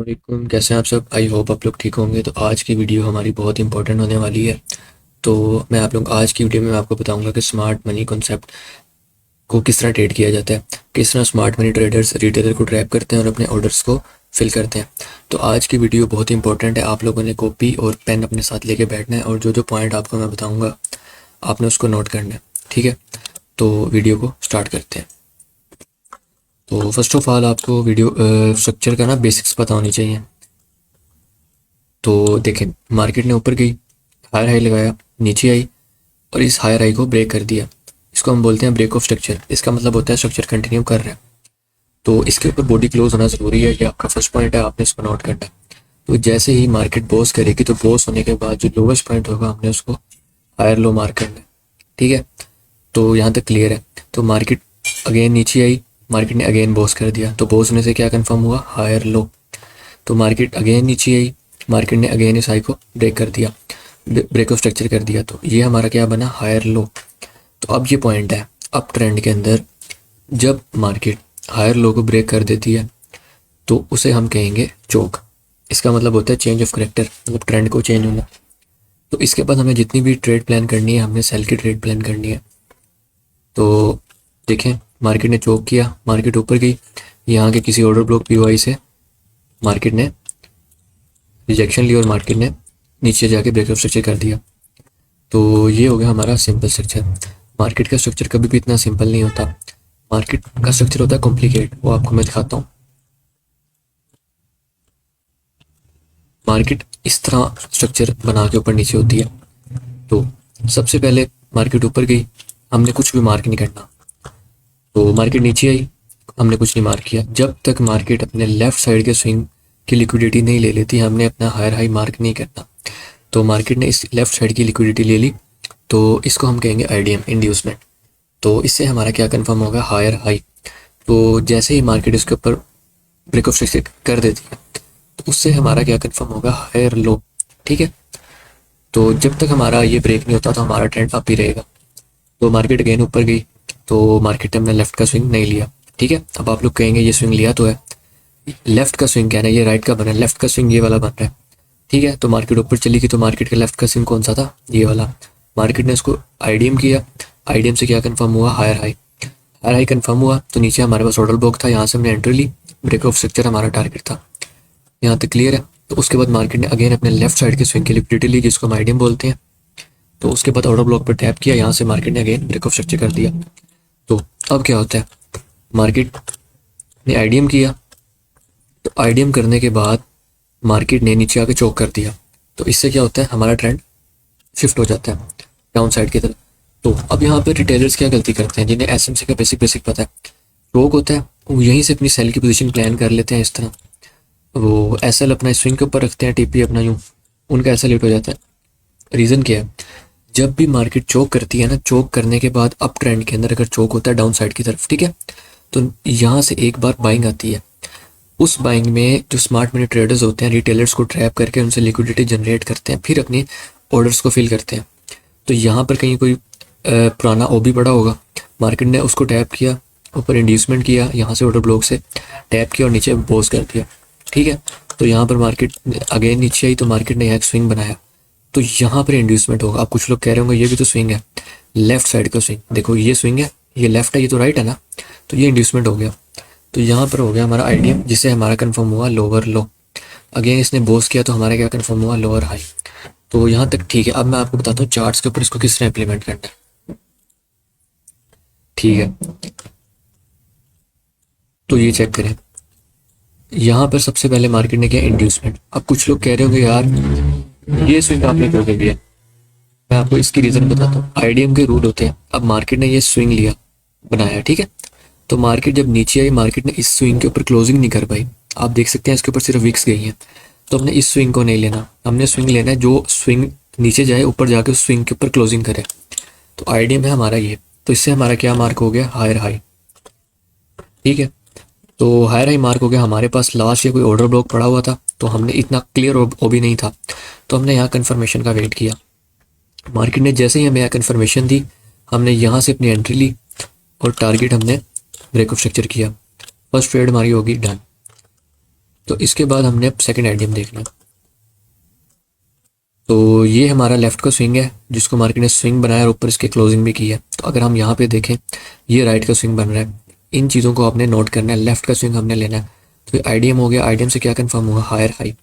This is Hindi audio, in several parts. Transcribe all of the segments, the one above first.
वालेकुम, कैसे हैं आप सब। आई होप आप लोग ठीक होंगे। तो आज की वीडियो हमारी बहुत इंपॉर्टेंट होने वाली है। तो मैं आप लोग आज की वीडियो में आपको बताऊंगा कि स्मार्ट मनी कॉन्सेप्ट को किस तरह ट्रेड किया जाता है, किस तरह स्मार्ट मनी ट्रेडर्स रिटेलर को ट्रैप करते हैं और अपने ऑर्डर्स को फिल करते हैं। तो आज की वीडियो बहुत इंपॉर्टेंट है। आप लोगों ने कॉपी और पेन अपने साथ लेके बैठना है और जो जो पॉइंट आपको मैं बताऊँगा आपने उसको नोट करना है, ठीक है। तो वीडियो को स्टार्ट करते हैं। तो फर्स्ट ऑफ ऑल आपको वीडियो स्ट्रक्चर का ना बेसिक्स पता होनी चाहिए। तो देखें, मार्केट ने ऊपर गई, हायर हाई लगाया, नीचे आई और इस हायर हाई को ब्रेक कर दिया। इसको हम बोलते हैं ब्रेक ऑफ स्ट्रक्चर। इसका मतलब होता है स्ट्रक्चर कंटिन्यू कर रहा है। तो इसके ऊपर बॉडी क्लोज होना ज़रूरी है। ये आपका फर्स्ट पॉइंट है, आपने इसको नोट करना है। तो जैसे ही मार्केट बॉस करेगी तो बॉस होने के बाद जो लोवेस्ट पॉइंट होगा हमने उसको हायर लो मार्क करना है, ठीक है। तो यहाँ तक क्लियर है। तो मार्केट अगेन नीचे आई, मार्केट ने अगेन बॉस कर दिया। तो बॉस होने से क्या कंफर्म हुआ, हायर लो। तो मार्केट अगेन नीचे आई, मार्केट ने अगेन इस हाई को ब्रेक कर दिया, ब्रेक ऑफ स्ट्रक्चर कर दिया। तो ये हमारा क्या बना, हायर लो। तो अब ये पॉइंट है अप ट्रेंड के अंदर, जब मार्केट हायर लो को ब्रेक कर देती है तो उसे हम कहेंगे चोक। इसका मतलब होता है चेंज ऑफ करेक्टर, मतलब ट्रेंड को चेंज होना। तो इसके बाद हमें जितनी भी ट्रेड प्लान करनी है, हमने सेल की ट्रेड प्लान करनी है। तो देखें, मार्केट ने चोक किया, मार्केट ऊपर गई, यहाँ के किसी ऑर्डर ब्लॉक पीओआई से मार्केट ने रिजेक्शन ली और मार्केट ने नीचे जाके ब्रेकआउट स्ट्रक्चर कर दिया। तो ये हो गया हमारा सिंपल स्ट्रक्चर। मार्केट का स्ट्रक्चर कभी भी इतना सिंपल नहीं होता। मार्केट का स्ट्रक्चर होता है कॉम्प्लिकेट। वो आपको मैं दिखाता हूँ। मार्केट इस तरह स्ट्रक्चर बना के ऊपर नीचे होती है। तो सबसे पहले मार्केट ऊपर गई, हमने कुछ भी मार्क नहीं करना। तो मार्केट नीचे आई, हमने कुछ नहीं मार्क किया। जब तक मार्केट अपने लेफ्ट साइड के स्विंग की लिक्विडिटी नहीं ले लेती, हमने अपना हायर हाई मार्क नहीं करना। तो मार्केट ने इस लेफ्ट साइड की लिक्विडिटी ले ली, तो इसको हम कहेंगे आईडीएम, इंड्यूसमेंट। तो इससे हमारा क्या कंफर्म होगा, हायर हाई। तो जैसे ही मार्केट इसके ऊपर ब्रेक ऑफ स्ट्रक्चर कर देती है तो उससे हमारा क्या कंफर्म होगा, हायर लो, ठीक है। तो जब तक हमारा ये ब्रेक नहीं होता तो हमारा ट्रेंड अप ही रहेगा। तो मार्केट अगेन ऊपर गई, तो मार्केट ने अपना लेफ्ट का स्विंग नहीं लिया, ठीक है। अब आप लोग कहेंगे ये स्विंग लिया तो है, लेफ्ट का स्विंग क्या है, ये राइट का बना है, लेफ्ट का स्विंग ये वाला बन रहा है, ठीक है। तो मार्केट ऊपर चली गई, तो मार्केट का लेफ्ट का स्विंग कौन सा था, ये वाला। मार्केट ने इसको आईडीएम किया, आईडीएम से क्या कंफर्म हुआ, higher high. Higher high confirm हुआ तो नीचे हमारे पास ऑर्डर ब्लॉक था, यहाँ से हमने एंट्री ली, ब्रेक ऑफ स्ट्रक्चर हमारा टारगेट था। यहाँ तक क्लियर है। तो उसके बाद मार्केट ने अगेन अपने लेफ्ट साइड के स्विंग की लिक्विडिटी ली, जिसको हम आईडीएम बोलते हैं। तो उसके बाद ऑर्डर ब्लॉक पर टैप किया, यहाँ से मार्केट ने अगेन ब्रेक ऑफ स्ट्रक्चर कर दिया। तो अब क्या होता है, मार्केट ने आईडीएम किया, तो आईडीएम करने के बाद मार्केट ने नीचे आके चोक कर दिया। तो इससे क्या होता है, हमारा ट्रेंड शिफ्ट हो जाता है डाउन साइड की तरफ। तो अब यहाँ पे रिटेलर्स क्या गलती करते हैं, जिन्हें एसएमसी का बेसिक बेसिक पता है, चोक होता है, वो यहीं से अपनी सेल की पोजीशन प्लान कर लेते हैं। इस तरह वो एसएल अपना स्विंग के ऊपर रखते हैं, टीपी अपना यूं, उनका एसएल हिट हो जाता है। रीज़न क्या है, जब भी मार्केट चोक करती है ना, चोक करने के बाद अप ट्रेंड के अंदर अगर चोक होता है डाउन साइड की तरफ, ठीक है, तो यहाँ से एक बार बाइंग आती है। उस बाइंग में जो स्मार्ट मनी ट्रेडर्स होते हैं, रिटेलर्स को ट्रैप करके उनसे लिक्विडिटी जनरेट करते हैं, फिर अपनी ऑर्डर्स को फिल करते हैं। तो यहाँ पर कहीं कोई पुराना ओबी पड़ा होगा, मार्केट ने उसको टैप किया, ऊपर इंड्यूसमेंट किया, यहाँ से ऑर्डर ब्लॉक से टैप किया और नीचे बोस कर दिया, ठीक है। तो यहाँ पर मार्केट अगेन नीचे आई, तो मार्केट ने यहाँ एक स्विंग बनाया, तो यहाँ पर इंड्यूसमेंट होगा। अब कुछ लोग कह रहे होंगे ये भी तो स्विंग है, लेफ्ट साइड का स्विंग, देखो ये स्विंग है, ये लेफ्ट है, ये तो राइट है ना, तो ये इंड्यूसमेंट हो गया। तो यहाँ पर हो गया हमारा आईडीएम, जिससे हमारा कंफर्म हुआ लोअर लो। अगेन इसने बोस किया तो हमारा क्या कंफर्म हुआ, लोअर हाई। तो यहाँ तक ठीक है। अब मैं आपको बताता हूँ चार्ट्स के ऊपर इसको किस तरह इंप्लीमेंट करना है, ठीक है। तो ये चेक करें, यहाँ पर सबसे पहले मार्केट ने किया इंड्यूसमेंट। अब कुछ लोग कह रहे होंगे यार ये स्विंग आपने क्यों कर दिया, मैं आपको इसकी रीजन बताता हूँ। आईडीएम के रूल होते हैं। अब मार्केट ने ये स्विंग लिया, बनाया, ठीक है। तो मार्केट जब नीचे आई, मार्केट ने इस स्विंग के ऊपर क्लोजिंग नहीं कर पाई। आप देख सकते हैं इसके ऊपर सिर्फ विक्स गई हैं। तो हमने इस स्विंग को नहीं लेना, हमने स्विंग लेना है जो स्विंग नीचे जाए, ऊपर जाके उस स्विंग के ऊपर क्लोजिंग करे। तो आईडीएम है हमारा ये। तो इससे हमारा क्या मार्क हो गया, हायर हाई, ठीक है। तो हायर हाई मार्क हो गया। हमारे पास लास्ट या कोई ऑर्डर ब्लॉक पड़ा हुआ था, तो हमने इतना क्लियर ओबी नहीं था, तो हमने यहाँ कन्फर्मेशन का वेट किया। मार्केट ने जैसे ही हमें यहाँ कन्फर्मेशन दी, हमने यहाँ से अपनी एंट्री ली और टारगेट हमने ब्रेक ऑफ स्ट्रक्चर किया। फर्स्ट ट्रेड हमारी होगी डन। तो इसके बाद हमने अब सेकंड आइडियम देखना है। तो ये हमारा लेफ्ट का स्विंग है जिसको मार्केट ने स्विंग बनाया और ऊपर इसके क्लोजिंग भी की है। तो अगर हम यहाँ पे देखें ये राइट का स्विंग बन रहा है, इन चीज़ों को आपने नोट करना है। लेफ्ट का स्विंग हमने लेना है, तो ये आईडीएम हो गया। आईडीएम से क्या कंफर्म होगा, हायर हाई।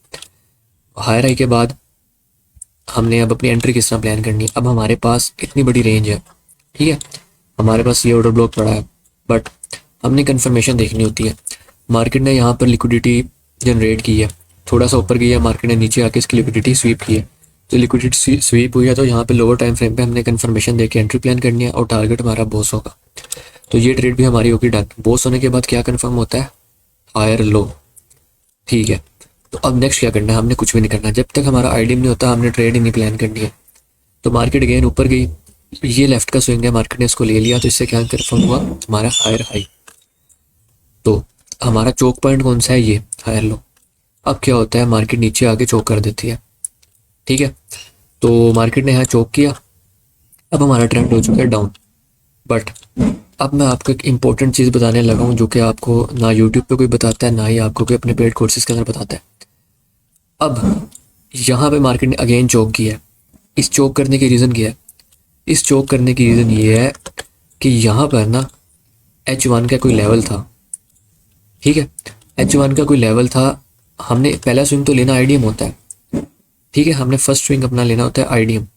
हायर हाई के बाद हमने अब अपनी एंट्री किस तरह प्लान करनी है। अब हमारे पास इतनी बड़ी रेंज है, ठीक है, हमारे पास ये ऑर्डर ब्लॉक पड़ा है, बट हमने कंफर्मेशन देखनी होती है। मार्केट ने यहाँ पर लिक्विडिटी जनरेट की है, थोड़ा सा ऊपर गई है, मार्केट ने नीचे आके इसकी लिक्विडिटी स्वीप की है। तो लिक्विडिटी स्वीप हुई है तो यहाँ पे लोअर टाइम फ्रेम पे हमने कंफर्मेशन देके एंट्री प्लान करनी है और टारगेट हमारा बॉस होगा। तो ये ट्रेड भी हमारी होगी डन। बॉस होने के बाद क्या कंफर्म होता है, हायर लो, ठीक है। तो अब नेक्स्ट क्या करना है, हमने कुछ भी नहीं करना। जब तक हमारा आईडीएम नहीं होता हमने ट्रेड ही नहीं प्लान करनी है। तो मार्केट अगेन ऊपर गई, ये लेफ्ट का स्विंग है, मार्केट ने इसको ले लिया, तो इससे क्या कंफर्म हुआ, हमारा हायर हाई। तो हमारा चोक पॉइंट कौन सा है, ये हायर लो। अब क्या होता है, मार्केट नीचे आके चोक कर देती है, ठीक है। तो मार्केट ने यहाँ चोक किया, अब हमारा ट्रेंड हो चुका है डाउन। बट अब मैं आपको एक इम्पोर्टेंट चीज़ बताने लगा हूँ जो कि आपको ना यूट्यूब पे कोई बताता है ना ही आपको कोई अपने पेड कोर्सेज के अंदर बताता है। अब यहाँ पे मार्केट ने अगेन चोक किया है। इस चोक करने की रीज़न क्या है, इस चोक करने की रीज़न ये है कि यहाँ पर ना H1 का कोई लेवल था, ठीक है, H1 का कोई लेवल था। हमने पहला स्विंग तो लेना आईडीएम होता है, ठीक है, हमने फर्स्ट स्विंग अपना लेना होता है आईडीएम।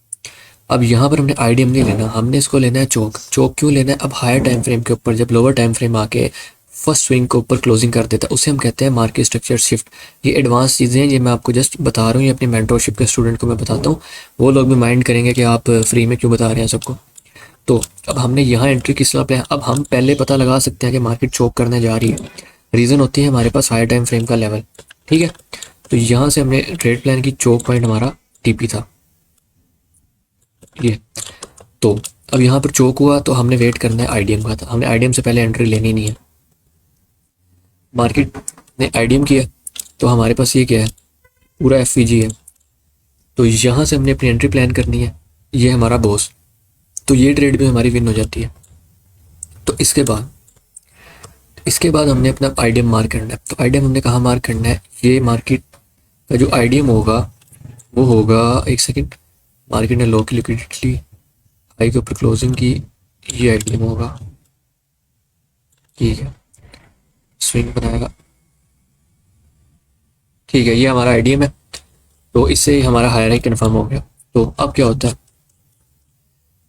अब यहाँ पर हमने आईडीएम नहीं लेना, हमने इसको लेना है चोक। चोक क्यों लेना है, अब हायर टाइम फ्रेम के ऊपर जब लोअर टाइम फ्रेम आके फर्स्ट स्विंग के ऊपर क्लोजिंग कर देता है उसे हम कहते हैं मार्केट स्ट्रक्चर शिफ्ट। ये एडवांस चीज़ें हैं, ये मैं आपको जस्ट बता रहा हूँ, ये अपनी मेंटरशिप के स्टूडेंट को मैं बताता हूँ, वो लोग भी माइंड करेंगे कि आप फ्री में क्यों बता रहे हैं सबको। तो अब हमने यहाँ एंट्री किस तरह पे है, अब हम पहले पता लगा सकते हैं कि मार्केट चोक करने जा रही है। रीज़न होती है हमारे पास हायर टाइम फ्रेम का लेवल, ठीक है। तो यहाँ से हमने ट्रेड प्लान की, चोक पॉइंट हमारा टीपी था ये। तो अब यहाँ पर चोक हुआ तो हमने वेट करना है आईडीएम का, था हमने आईडीएम से पहले एंट्री लेनी नहीं है। मार्केट ने आईडीएम किया तो हमारे पास ये क्या है, पूरा एफवीजी है। तो यहाँ से हमने अपनी एंट्री प्लान करनी है, ये हमारा बॉस। तो ये ट्रेड भी हमारी विन हो जाती है। तो इसके बाद हमने अपना आईडीएम मार्क करना है। तो आईडीएम हमने कहाँ मार्क करना है, ये मार्केट का जो आईडीएम होगा वो होगा, एक सेकेंड, मार्केट ने लो की लिक्विडिटी हाई के ऊपर क्लोजिंग की, ये आईडीएम होगा, ठीक है, स्विंग बनाएगा, ठीक है, ये हमारा आईडीएम है। तो इससे हमारा हायर हाई कन्फर्म हो गया। तो अब क्या होता है,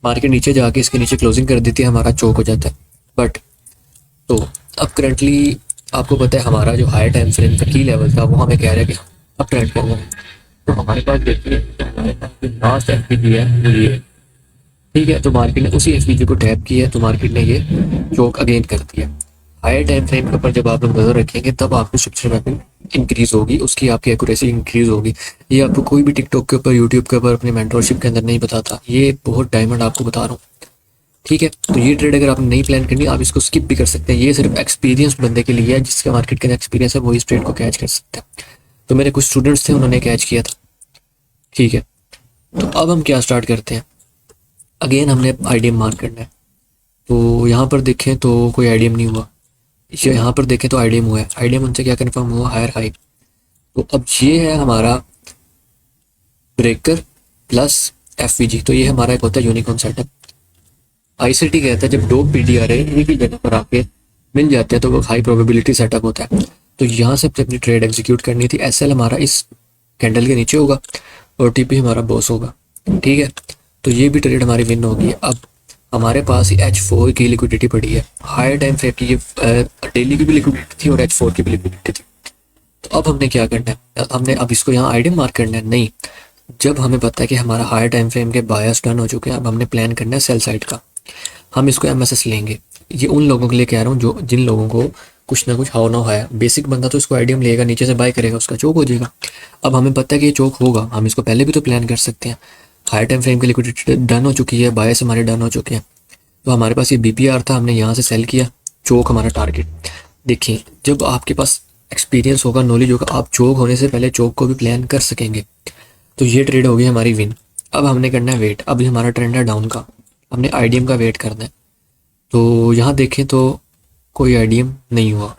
मार्केट नीचे जाके इसके नीचे क्लोजिंग कर देती है, हमारा चोक हो जाता है। बट तो अब करंटली आपको पता है हमारा जो हायर टाइम फ्रेम का की लेवल था वो हमें कह रहा है कि अब ट्रेंड करना है। तो हमारे पास देखिए हमारे पास जो लास्ट एफपीजी है वो ये है, ठीक है। तो मार्केट ने उसी एफपीजी को टैप किया है, तो मार्केट ने ये चोक अगेन कर दिया। हायर टाइम फ्रेम के ऊपर जब आप लोग नजर रखेंगे तब आपको स्ट्रक्चर मैपिंग इंक्रीज होगी, उसकी आपकी एक्यूरेसी इंक्रीज होगी। ये आपको कोई भी टिकटॉक के ऊपर, यूट्यूब के ऊपर, अपने मेंटरशिप के अंदर नहीं बताता, ये बहुत डायमंड आपको बता रहा हूँ, ठीक है। तो ये ट्रेड अगर आपने नहीं प्लान करनी आप इसको स्किप भी कर सकते हैं, ये सिर्फ एक्सपीरियंस बंदे के लिए है, जिसका मार्केट का एक्सपीरियंस है वो इस ट्रेड को कैच कर सकता है। तो मेरे कुछ स्टूडेंट्स थे उन्होंने कैच किया था, ठीक है। तो अब हम क्या स्टार्ट करते हैं, अगेन हमने आईडीएम मार्क करना है। तो यहाँ पर देखें तो कोई आईडीएम नहीं हुआ, यहाँ पर देखें तो आईडीएम हुआ है। आईडीएम उनसे क्या कंफर्म हुआ, हायर हाई। तो अब ये है हमारा ब्रेकर प्लस एफवीजी। तो ये हमारा एक होता है यूनिकॉर्न सेटअप। आईसीटी कहता है जब दो पीडीआर एक ही जगह पर आके मिल जाते हैं तो वो हाई प्रोबेबिलिटी सेटअप होता है। तो यहाँ से अपनी ट्रेड एग्जीक्यूट करनी थी। एसएल हमारा इस कैंडल के नीचे होगा और टीपी हमारा बॉस होगा, ठीक है। तो ये भी ट्रेड हमारी विन होगी। अब हमारे पास H4 की लिक्विडिटी पड़ी है, हायर टाइम फ्रेम की, ये डेली की भी लिक्विडिटी थी और H4 की भी लिक्विडिटी थी। तो अब हमने क्या करना है, हमने अब इसको यहाँ आईडीएम मार्क करना है, नहीं। जब हमें पता है कि हमारा हायर टाइम फ्रेम के बायस डन हो चुके हैं, अब हमने प्लान करना है सेल साइड का। हम इसको एमएसएस लेंगे। ये उन लोगों के लिए कह रहा हूँ जो जिन लोगों को कुछ ना कुछ हाव ना है। बेसिक बंदा तो इसको आईडीएम लेगा, नीचे से बाय करेगा, उसका चोक हो जाएगा। अब हमें पता है कि ये चोक होगा, हम इसको पहले भी तो प्लान कर सकते हैं। हायर टाइम फ्रेम की लिक्विडिटी डन हो चुकी है, बायस हमारे डन हो चुके हैं। तो हमारे पास ये बीपीआर था, हमने यहाँ से सेल किया, चोक हमारा टारगेट। देखिए जब आपके पास एक्सपीरियंस होगा, नॉलेज होगा, आप चोक होने से पहले चोक को भी प्लान कर सकेंगे। तो ये ट्रेड होगी हमारी विन। अब हमने करना है वेट। अभी हमारा ट्रेंड है डाउन का, हमने आईडीएम का वेट करना है। तो यहाँ देखें तो कोई आईडीएम नहीं हुआ,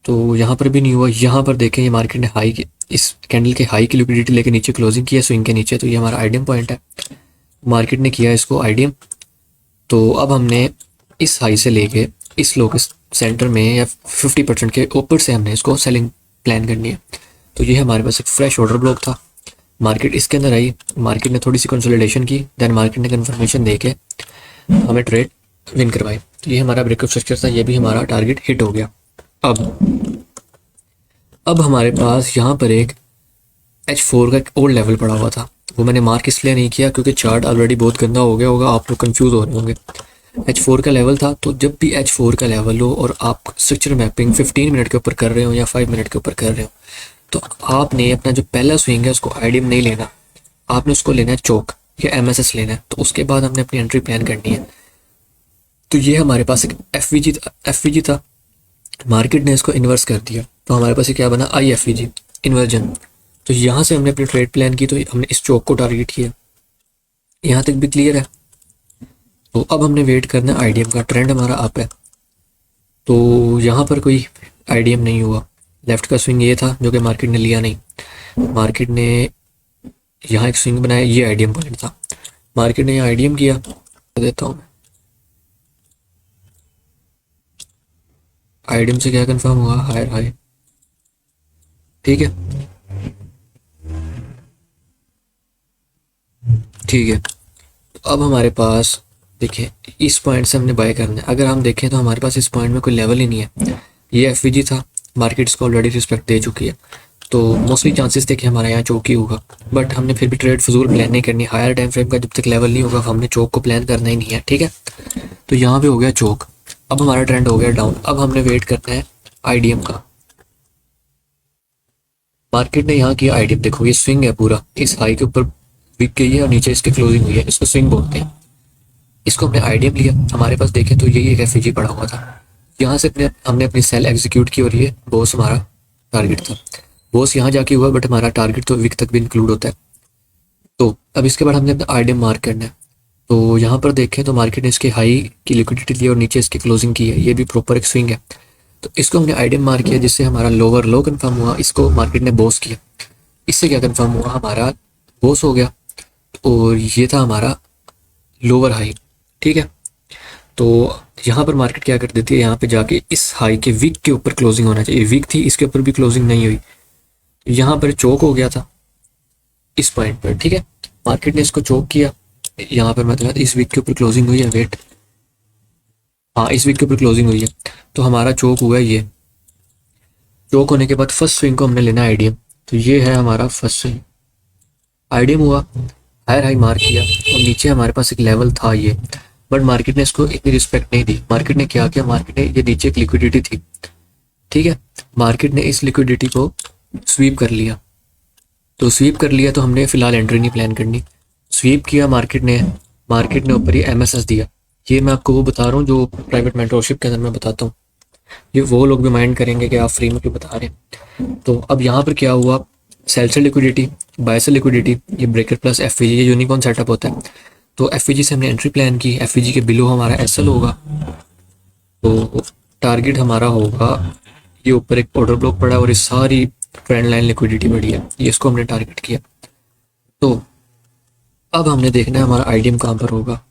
तो यहाँ पर भी नहीं हुआ। यहाँ पर देखें ये मार्केट ने हाई की, इस कैंडल के हाई की लिक्विडिटी लेके नीचे क्लोजिंग किया स्विंग के नीचे, तो ये हमारा आईडीएम पॉइंट है। मार्केट ने किया इसको आईडीएम। तो अब हमने इस हाई से लेके इस लो के सेंटर में या 50% के ऊपर से हमने इसको सेलिंग प्लान करनी है। तो ये हमारे पास एक फ्रेश ऑर्डर ब्लॉक था। मार्केट इसके अंदर आई, मार्केट ने थोड़ी सी कंसोलिडेशन की, देन मार्केट ने कंफर्मेशन दे के हमें ट्रेड विन करवाई। तो ये हमारा ब्रेकअप स्ट्रक्चर था, ये भी हमारा टारगेट हिट हो गया। अब हमारे पास यहाँ पर एक H4 का एक ओल्ड लेवल पड़ा हुआ था, वो मैंने मार्क इसलिए नहीं किया क्योंकि चार्ट ऑलरेडी बहुत गंदा हो गया होगा, आप लोग कंफ्यूज हो रहे होंगे। H4 का लेवल था, तो जब भी H4 का लेवल हो और आप स्ट्रक्चर मैपिंग 15 मिनट के ऊपर कर रहे हो या 5 मिनट के ऊपर कर रहे हो, तो आपने अपना जो पहला स्विंग है उसको आईडीएम नहीं लेना, आपने उसको लेना है चोक या एमएसएस लेना है। तो उसके बाद हमने अपनी एंट्री प्लान करनी है। तो ये हमारे पास एक एफवीजी था, मार्केट ने इसको इन्वर्स कर दिया, तो हमारे पास ये क्या बना, IFVG इन्वर्जन। तो यहाँ से हमने अपनी ट्रेड प्लान की, तो हमने इस चौक को टारगेट किया। यहाँ तक भी क्लियर है। तो अब हमने वेट करना है आईडीएम का, ट्रेंड हमारा अप है। तो यहाँ पर कोई आईडीएम नहीं हुआ, लेफ्ट का स्विंग ये था जो कि मार्केट ने लिया नहीं। मार्केट ने यहाँ एक स्विंग बनाया, ये आईडीएम पॉइंट था, मार्केट ने यहाँ आईडीएम किया। देता हूँ आईडीएम से क्या कंफर्म हुआ, हायर हाई, ठीक है ठीक है। तो अब हमारे पास देखिए इस पॉइंट से हमने बाय करना है। अगर हम देखें तो हमारे पास इस पॉइंट में कोई लेवल ही नहीं है। ये एफवीजी था, मार्केट इसको ऑलरेडी रिस्पेक्ट दे चुकी है, तो मोस्टली चांसेस थे कि हमारा यहाँ चौक ही होगा। बट हमने फिर भी ट्रेड फजूल प्लान नहीं करनी। हायर टाइम फ्रेम का जब तक लेवल नहीं होगा हमने चौक को प्लान करना ही नहीं है, ठीक है। तो यहाँ पे हो गया चौक, अब हमारा ट्रेंड हो गया डाउन। अब हमने वेट करना है आईडीएम का। मार्केट ने यहाँ किया आईडीएम, देखो ये स्विंग है पूरा, इस हाई के ऊपर बिक गई है और नीचे इसकी क्लोजिंग हुई है, इसको स्विंग बोलते हैं। इसको हमने आईडीएम लिया, हमारे पास देखें तो यही एक एफवीजी पड़ा हुआ था। यहाँ से हमने अपनी सेल एग्जीक्यूट की और ये बॉस हमारा टारगेट था। बॉस यहाँ जाके हुआ बट हमारा टारगेट तो विक तक भी इंक्लूड होता है। तो अब इसके बाद हमने अपना आईडीएम मार्क करना है। तो यहाँ पर देखें तो मार्केट ने इसके हाई की लिक्विडिटी ली और नीचे इसकी क्लोजिंग की है, ये भी प्रॉपर एक स्विंग है। तो इसको हमने आईडीएम मार्क किया, जिससे हमारा लोअर लो कंफर्म हुआ। इसको मार्केट ने बॉस किया, इससे क्या कंफर्म हुआ, हमारा बॉस हो गया और ये था हमारा लोअर हाई, ठीक है। तो यहाँ पर मार्केट क्या कर देती है, यहाँ पे जाके इस हाई के वीक के ऊपर क्लोजिंग होना चाहिए। वीक थी, इसके ऊपर भी क्लोजिंग नहीं हुई, तो यहाँ पर चौक हो गया था इस पॉइंट पर, ठीक है। मार्केट ने इसको चौक किया, यहाँ पर मतलब इस वीक के ऊपर क्लोजिंग हुई है, वेट, हाँ इस वीक के ऊपर क्लोजिंग हुई है। तो हमारा चौक हुआ ये। चौक होने के बाद फर्स्ट स्विंग को हमने लेना आईडीएम। तो ये है हमारा फर्स्ट स्विंग, आईडीएम हुआ, हायर हाई मार्क किया और नीचे हमारे पास एक लेवल था ये, बट मार्केट ने इसको इतनी रिस्पेक्ट नहीं दी। मार्केट ने क्या किया, मार्केट ने ये नीचे एक लिक्विडिटी थी, ठीक है, मार्केट ने इस लिक्विडिटी को स्वीप कर लिया। तो स्वीप कर लिया तो हमने फिलहाल एंट्री नहीं प्लान करनी। स्वीप किया मार्केट ने ऊपर ये एमएसएस दिया। ये मैं आपको वो बता रहा हूँ जो प्राइवेट मेंटरशिप के अंदर मैं बताता हूँ, ये वो लोग भी माइंड करेंगे कि आप फ्री में क्यों बता रहे हैं। तो अब यहाँ पर क्या हुआ, सेल से लिक्विडिटी, बाय से लिक्विडिटी, ये ब्रेकर प्लस एफवीजी, ये यूनिकॉर्न सेटअप होता है। तो एफवीजी से हमने एंट्री प्लान की, एफवीजी के बिलो हमारा एसएल होगा। तो टारगेट हमारा होगा, ये ऊपर एक ऑर्डर ब्लॉक पड़ा है और ये सारी ट्रेंड लाइन लिक्विडिटी बढ़ी है, ये इसको हमने टारगेट किया। तो अब हमने देखना है हमारा आईडीएम कहाँ पर होगा।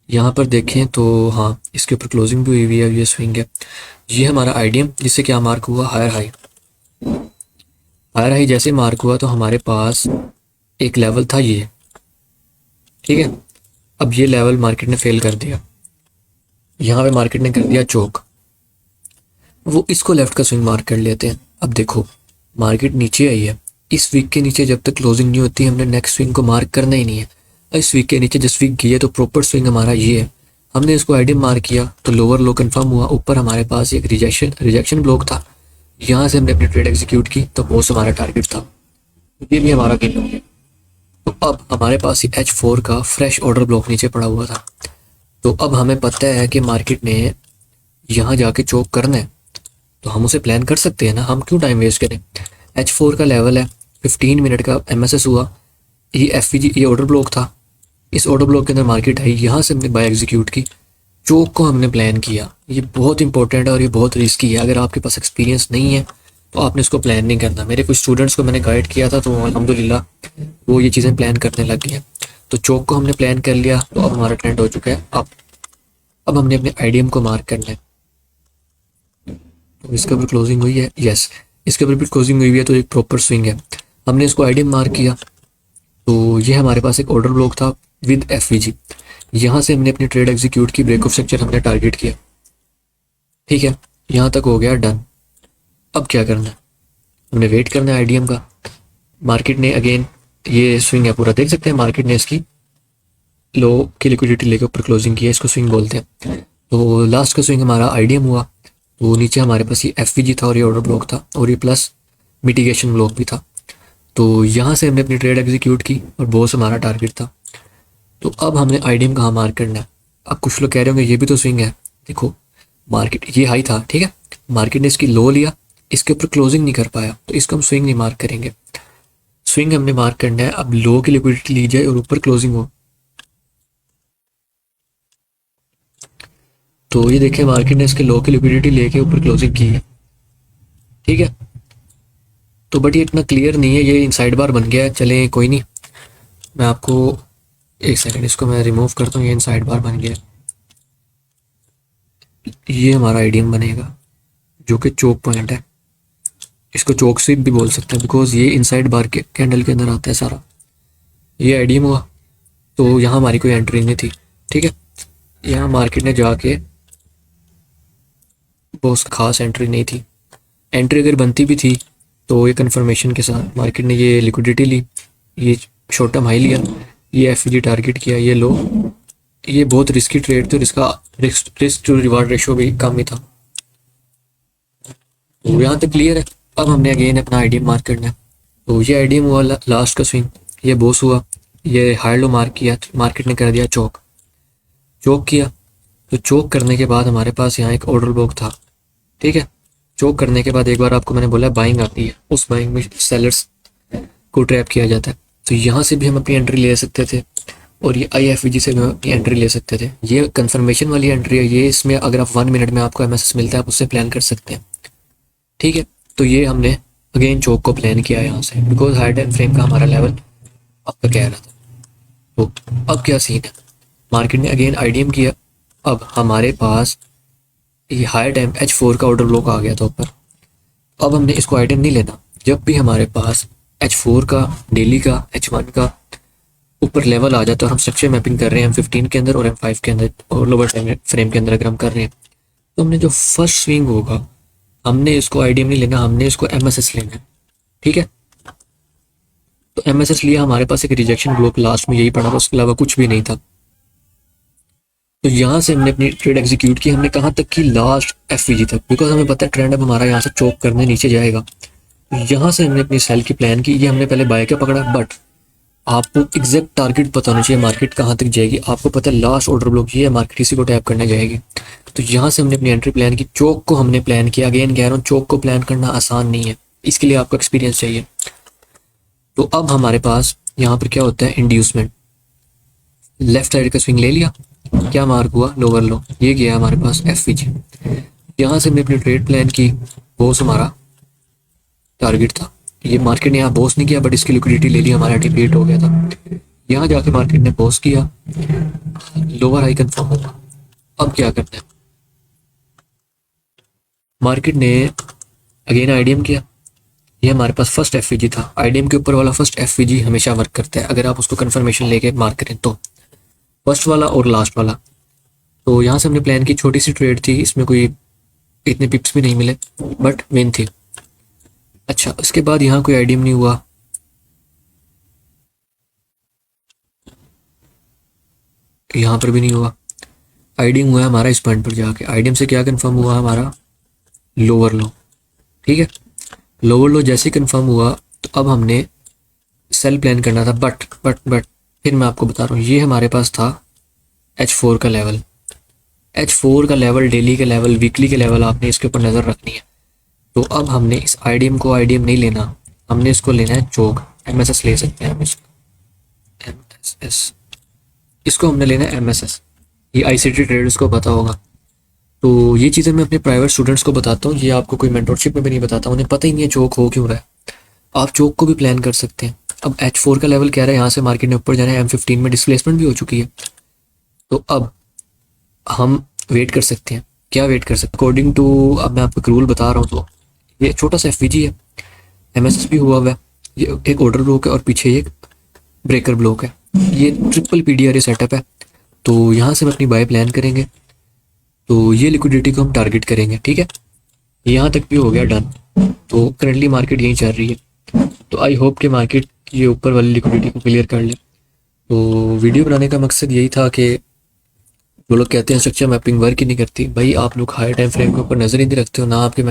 यहाँ पर देखें तो हाँ इसके ऊपर क्लोजिंग भी हुई है, ये स्विंग है। ये हमारा आईडीएम, जिससे क्या मार्क हुआ, हायर हाई। हायर हाई जैसे मार्क हुआ तो हमारे पास एक लेवल था ये, ठीक है। अब ये लेवल मार्केट ने फेल कर दिया, यहाँ पे मार्केट ने कर दिया चौक। वो इसको लेफ्ट का स्विंग मार्क कर लेते हैं। अब देखो मार्केट नीचे आई है, इस वीक के नीचे जब तक क्लोजिंग नहीं होती हमने नेक्स्ट स्विंग को मार्क करना ही नहीं है। इस वीक के नीचे जिस वीक गई है तो प्रॉपर स्विंग हमारा ये है, हमने इसको आईडीएम मार्क किया तो लोअर लो कंफर्म हुआ। ऊपर हमारे पास एक रिजेक्शन ब्लॉक था, यहाँ से हमने अपनी ट्रेड एग्जीक्यूट की तो वो हमारा टारगेट था, ये भी हमारा गेन हो गया। तो अब हमारे पास H4 का फ्रेश ऑर्डर ब्लॉक नीचे पड़ा हुआ था। तो अब हमें पता है कि मार्केट ने यहाँ जाके चौक करना है, तो हम उसे प्लान कर सकते हैं ना, हम क्यों टाइम वेस्ट करें। H4 का लेवल है, 15 मिनट का एमएसएस हुआ, ये एफवीजी, ये ऑर्डर ब्लॉक था। इस ऑर्डर ब्लॉक के अंदर मार्केट आई, यहाँ से हमने बाय एग्जीक्यूट की, चोक को हमने प्लान किया, ये बहुत इंपॉर्टेंट है और ये बहुत रिस्की है। अगर आपके पास एक्सपीरियंस नहीं है तो आपने इसको प्लान नहीं करना। मेरे कुछ स्टूडेंट्स को मैंने गाइड किया था तो अल्हम्दुलिल्लाह वो ये चीज़ें प्लान करने लग गए हैं। तो चोक को हमने प्लान कर लिया, तो अब हमारा ट्रेंड हो चुका है। अब हमने अपने आईडीएम को मार्क करना है। तो इसके ऊपर क्लोजिंग हुई है, यस, इसके ऊपर भी क्लोजिंग हुई है, तो एक प्रॉपर स्विंग है। हमने इसको आईडीएम मार्क किया, तो ये हमारे पास एक ऑर्डर ब्लॉक था विद एफवीजी। यहाँ से हमने अपनी ट्रेड एग्जीक्यूट की, ब्रेक ऑफ स्ट्रक्चर हमने टारगेट किया, ठीक है, यहाँ तक हो गया डन। अब क्या करना है, हमने वेट करना है आईडीएम का। मार्केट ने अगेन, ये स्विंग है पूरा, देख सकते हैं मार्केट ने इसकी लो की लिक्विडिटी लेकर ऊपर क्लोजिंग किया, इसको स्विंग बोलते हैं। तो लास्ट का स्विंग हमारा आईडीएम हुआ, तो नीचे हमारे पास ये एफवीजी था और ये ऑर्डर ब्लॉक था और ये प्लस मिटिगेशन ब्लॉक भी था। तो यहाँ से हमने अपनी ट्रेड एग्जीक्यूट की और बहुत हमारा टारगेट था। तो अब हमने आईडीएम कहाँ मार्क करना है। अब कुछ लोग कह रहे होंगे ये भी तो स्विंग है, देखो मार्केट ये हाई था, ठीक है, मार्केट ने इसकी लो लिया, इसके ऊपर क्लोजिंग नहीं कर पाया, तो इसको हम स्विंग नहीं मार्क करेंगे। स्विंग हमने मार्क करना है, अब लो की लिक्विडिटी ली जाए और ऊपर क्लोजिंग हो। तो ये देखें मार्केट ने इसके लो की लिक्विडिटी लेके ऊपर क्लोजिंग की है, ठीक है। तो बट ये इतना क्लियर नहीं है, ये इनसाइड बार बन गया है। चलें कोई नहीं, मैं आपको एक सेकंड, इसको मैं रिमूव करता हूँ। ये इनसाइड बार बन गया, ये हमारा आईडीएम बनेगा जो कि चोक पॉइंट है। इसको चोक स्वीप भी बोल सकते हैं बिकॉज ये इनसाइड बार के कैंडल के अंदर आता है सारा। ये आईडीएम हुआ, तो यहाँ हमारी कोई एंट्री नहीं थी, ठीक है। यहाँ मार्केट ने जाके बहुत खास एंट्री नहीं थी, एंट्री अगर बनती भी थी तो ये कंफर्मेशन के साथ मार्केट ने ये लिक्विडिटी ली, ये शॉर्ट टर्म हाई लिया, ये एफजी टारगेट किया, ये लो। ये बहुत रिस्की ट्रेड थी और इसका रिस्क टू रिवार्ड रेशो भी कम ही था। तो यहाँ तक क्लियर है। अब हमने अगेन अपना आईडीएम मार्क करना है। तो ये आईडीएम हुआ लास्ट का स्विंग, ये बॉस हुआ, ये हायर लो मार्क किया, मार्केट ने कर दिया चौक, चौक किया। तो चौक करने के बाद हमारे पास यहाँ एक ऑर्डर ब्लॉक था, ठीक है। चौक करने के बाद एक बार आपको मैंने बोला बाइंग आती है, उस बाइंग में सेलर्स को ट्रैप किया जाता है। तो यहाँ से भी हम अपनी एंट्री ले सकते थे और ये IFVG से भी हम अपनी एंट्री ले सकते थे। ये कंफर्मेशन वाली एंट्री है, ये इसमें अगर आप 1 मिनट में आपको MSS मिलता है आप उससे प्लान कर सकते हैं, ठीक है। तो ये हमने अगेन चौक को प्लान किया यहाँ से बिकॉज हाई टाइम फ्रेम का हमारा लेवल आपका कह रहा था। तो अब क्या सीन है, मार्केट ने अगेन आईडीएम किया। अब हमारे पास ये हाई टाइम H4 का ऑर्डर ब्लॉक आ गया था ऊपर। अब हमने इसको आइडियम नहीं लेना, जब भी हमारे पास H4 का, डेली का, H1 का ऊपर लेवल आ जाता है और हम स्ट्रक्चर मैपिंग कर रहे हैं M15 के अंदर और M5 के अंदर और लोअर फ्रेम के अंदर अगर हम कर रहे हैं, तो हमने जो फर्स्ट स्विंग होगा हमने इसको आईडीएम नहीं लेना, हमने इसको MSS लेना है, ठीक है। तो MSS लिया, हमारे पास एक रिजेक्शन ब्लॉक लास्ट में यही पड़ा था, उसके अलावा कुछ भी नहीं था। तो यहाँ से हमने अपनी ट्रेड एग्जीक्यूट की, हमने कहाँ तक की, लास्ट एफवीजी तक, बिकॉज हमें पता है ट्रेंड अब हमारा यहाँ से चोक करने नीचे जाएगा। तो यहाँ से हमने अपनी सेल की प्लान की, ये हमने पहले बाय का पकड़ा, बट आपको एग्जैक्ट टारगेट पता होना चाहिए मार्केट कहाँ तक जाएगी। आपको पता है लास्ट ऑर्डर ब्लॉक ये है, मार्केट इसी को टैप करने जाएगी। तो यहाँ से हमने अपनी एंट्री प्लान की, चोक को हमने प्लान किया। अगेन कह रहा हूँ चोक को प्लान करना आसान नहीं है, इसके लिए आपको एक्सपीरियंस चाहिए। तो अब हमारे पास यहाँ पर क्या होता है, इंड्यूसमेंट। लेफ्ट साइड का स्विंग ले लिया, क्या मार्क हुआ, लोअर लो, ये गया हमारे पास एफवीजी। यहाँ से हमने अपनी ट्रेड प्लान की, बॉस हमारा टारगेट था। ये मार्केट ने यहाँ बॉस नहीं किया बट इसकी लिक्विडिटी ले ली, हमारा डिपेट हो गया था। यहाँ जाके मार्केट ने बॉस किया, लोअर हाई कंफर्म होगा। अब क्या करना है, मार्केट ने अगेन आईडीएम किया, ये हमारे पास फर्स्ट एफवीजी था। आईडीएम के ऊपर वाला फर्स्ट एफवीजी हमेशा वर्क करता है अगर आप उसको कंफर्मेशन लेके मार्क करें तो, फर्स्ट वाला और लास्ट वाला। तो यहाँ से हमने प्लान की, छोटी सी ट्रेड थी, इसमें कोई इतने पिप्स भी नहीं मिले बट विन थी। अच्छा, उसके बाद यहाँ कोई आईडीएम नहीं हुआ, यहाँ पर भी नहीं हुआ। आईडीएम हुआ है हमारा इस पॉइंट पर जाके, आईडीएम से क्या कंफर्म हुआ हमारा, लोअर लो, ठीक है। लोअर लो जैसे कंफर्म हुआ तो अब हमने सेल प्लान करना था, बट फिर मैं आपको बता रहा हूँ, ये हमारे पास था H4 का लेवल। H4 का लेवल, डेली के लेवल, वीकली के लेवल, आपने इसके ऊपर नज़र रखनी है। तो अब हमने इस आईडीएम को आईडीएम नहीं लेना, हमने इसको लेना है चोक, MSS ले सकते हैं हम इसको, MSS, इसको हमने लेना है MSS। ये आईसीटी ट्रेडर्स को पता होगा। तो ये चीज़ें मैं अपने प्राइवेट स्टूडेंट्स को बताता हूँ, ये आपको कोई मेंटरशिप में भी नहीं बताता, उन्हें पता ही नहीं है चोक हो क्यों रहा है। आप चोक को भी प्लान कर सकते हैं। अब H4 का लेवल क्या रहा है, यहाँ से मार्केट ने ऊपर जाना है, M15 में डिस्प्लेसमेंट भी हो चुकी है। तो अब हम वेट कर सकते हैं। क्या वेट कर सकते हैं अकॉर्डिंग टू, अब मैं आपको एक रूल बता रहा हूँ। तो ये छोटा सा एफवीजी है, एमएसएसपी हुआ है, ये एक ऑर्डर ब्लॉक है और पीछे एक ब्रेकर ब्लॉक है। ये ट्रिपल पीडीआरए सेटअप है। तो यहाँ से हम अपनी बाय प्लान करेंगे। तो ये लिक्विडिटी को हम टारगेट करेंगे, ठीक है। यहाँ तक भी हो गया डन। तो करंटली मार्केट यहीं चल रही है। तो आई होप कि मार्केट ये ऊपर वाली लिक्विडिटी को क्लियर कर ले। तो वीडियो बनाने का मकसद यही था कि जो लोग कहते हैं स्ट्रक्चर मैपिंग वर्क ही नहीं करती, भाई आप लोग हाई टाइम फ्रेम के ऊपर नजर ही नहीं रखते हो ना, आपके